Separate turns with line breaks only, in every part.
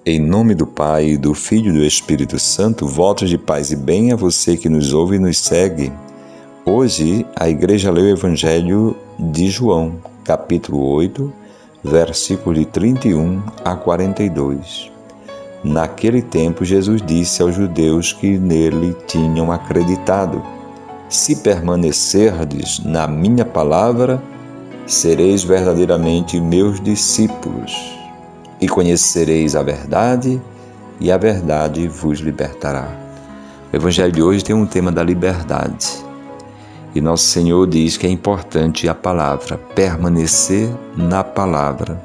Em nome do Pai, do Filho e do Espírito Santo, votos de paz e bem a você que nos ouve e nos segue. Hoje, a Igreja lê o Evangelho de João, capítulo 8, versículos de 31 a 42. Naquele tempo, Jesus disse aos judeus que nele tinham acreditado: Se permanecerdes na minha palavra, sereis verdadeiramente meus discípulos, e conhecereis a verdade, e a verdade vos libertará. O Evangelho de hoje tem um tema da liberdade. E Nosso Senhor diz que é importante a palavra, permanecer na palavra.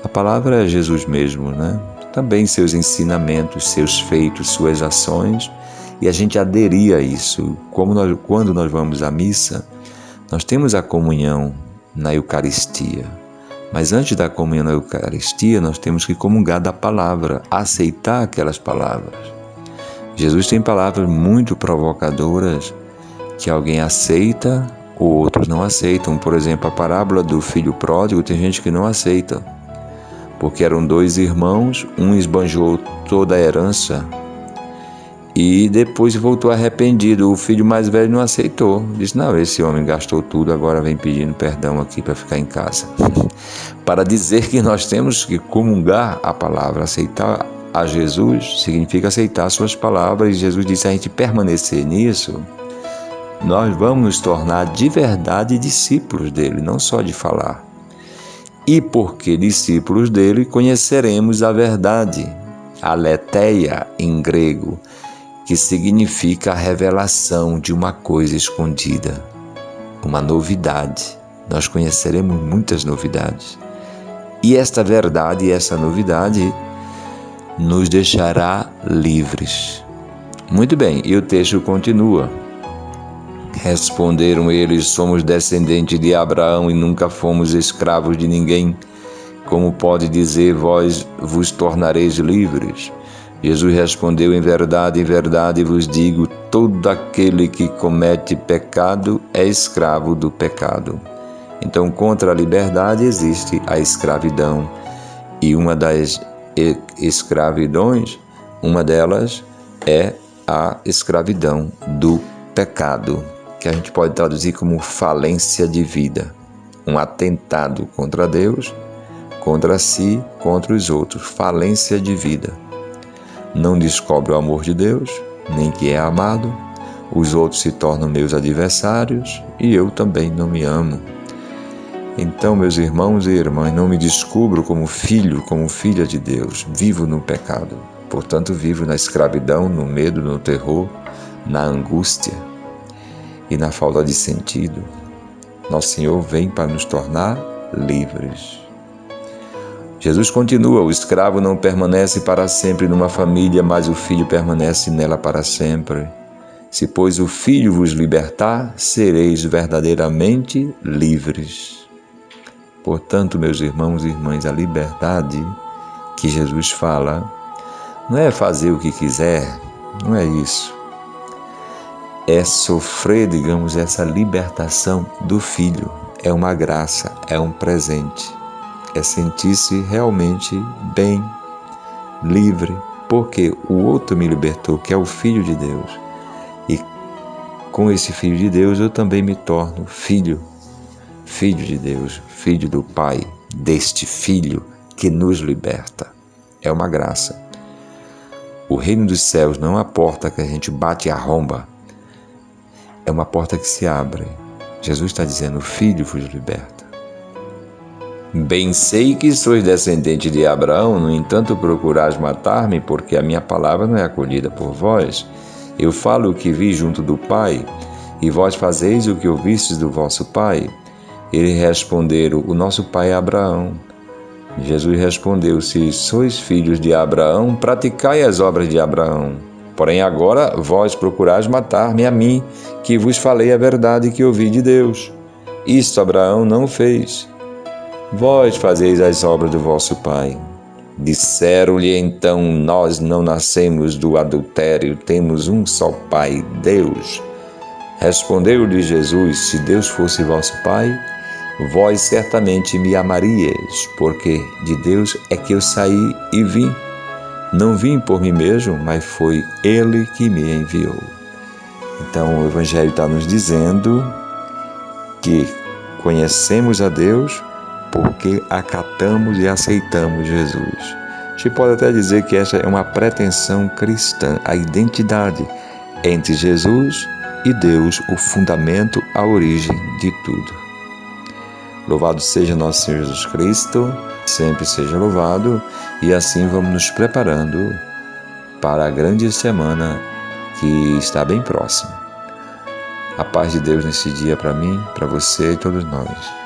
A palavra é Jesus mesmo, né? Também seus ensinamentos, seus feitos, suas ações, e a gente aderir a isso. Quando nós vamos à missa, nós temos a comunhão na Eucaristia. Mas antes da comunhão na Eucaristia, nós temos que comungar da palavra, aceitar aquelas palavras. Jesus tem palavras muito provocadoras que alguém aceita ou outros não aceitam. Por exemplo, a parábola do filho pródigo, tem gente que não aceita, porque eram dois irmãos, um esbanjou toda a herança e depois voltou arrependido. O filho mais velho não aceitou. Disse: não, esse homem gastou tudo, agora vem pedindo perdão aqui para ficar em casa. Para dizer que nós temos que comungar a palavra, aceitar a Jesus, significa aceitar suas palavras. E Jesus disse: a gente permanecer nisso, nós vamos nos tornar de verdade discípulos dele, não só de falar. E porque discípulos dele, conheceremos a verdade, aletheia em grego, que significa a revelação de uma coisa escondida, uma novidade. Nós conheceremos muitas novidades. E esta verdade e essa novidade nos deixará livres. Muito bem, e o texto continua. Responderam eles: somos descendentes de Abraão e nunca fomos escravos de ninguém. Como pode dizer, vós vos tornareis livres? Jesus respondeu: em verdade vos digo, todo aquele que comete pecado é escravo do pecado. Então, contra a liberdade existe a escravidão. E uma das escravidões, uma delas é a escravidão do pecado, que a gente pode traduzir como falência de vida, um atentado contra Deus, contra si, contra os outros, falência de vida. Não descobre o amor de Deus, nem que é amado, os outros se tornam meus adversários e eu também não me amo. Então, meus irmãos e irmãs, não me descubro como filho, como filha de Deus, vivo no pecado. Portanto, vivo na escravidão, no medo, no terror, na angústia e na falta de sentido. Nosso Senhor vem para nos tornar livres. Jesus continua: o escravo não permanece para sempre numa família, mas o filho permanece nela para sempre. Se, pois, o filho vos libertar, sereis verdadeiramente livres. Portanto, meus irmãos e irmãs, a liberdade que Jesus fala não é fazer o que quiser, não é isso. É sofrer, digamos, essa libertação do Filho. É uma graça, é um presente. É sentir-se realmente bem, livre, porque o outro me libertou, que é o Filho de Deus. E com esse Filho de Deus eu também me torno filho de Deus, filho do Pai, deste Filho que nos liberta. É uma graça. O reino dos céus não é uma porta que a gente bate e arromba, é uma porta que se abre. Jesus está dizendo: o Filho vos liberta. Bem sei que sois descendente de Abraão, no entanto procurais matar-me, porque a minha palavra não é acolhida por vós. Eu falo o que vi junto do Pai, e vós fazeis o que ouvistes do vosso pai. Eles responderam: o nosso pai é Abraão. Jesus respondeu: se sois filhos de Abraão, praticai as obras de Abraão. Porém agora vós procurais matar-me a mim, que vos falei a verdade que ouvi de Deus. Isto Abraão não fez. Vós fazeis as obras do vosso pai. Disseram-lhe então: nós não nascemos do adultério, temos um só pai, Deus. Respondeu-lhe Jesus: se Deus fosse vosso pai, vós certamente me amaríeis, porque de Deus é que eu saí e vim, Não vim por mim mesmo, mas foi Ele que me enviou. Então o Evangelho está nos dizendo que conhecemos a Deus porque acatamos e aceitamos Jesus. A gente pode até dizer que essa é uma pretensão cristã, a identidade entre Jesus e Deus, o fundamento, a origem de tudo. Louvado seja nosso Senhor Jesus Cristo, sempre seja louvado, e assim vamos nos preparando para a grande semana que está bem próxima. A paz de Deus nesse dia para mim, para você e todos nós.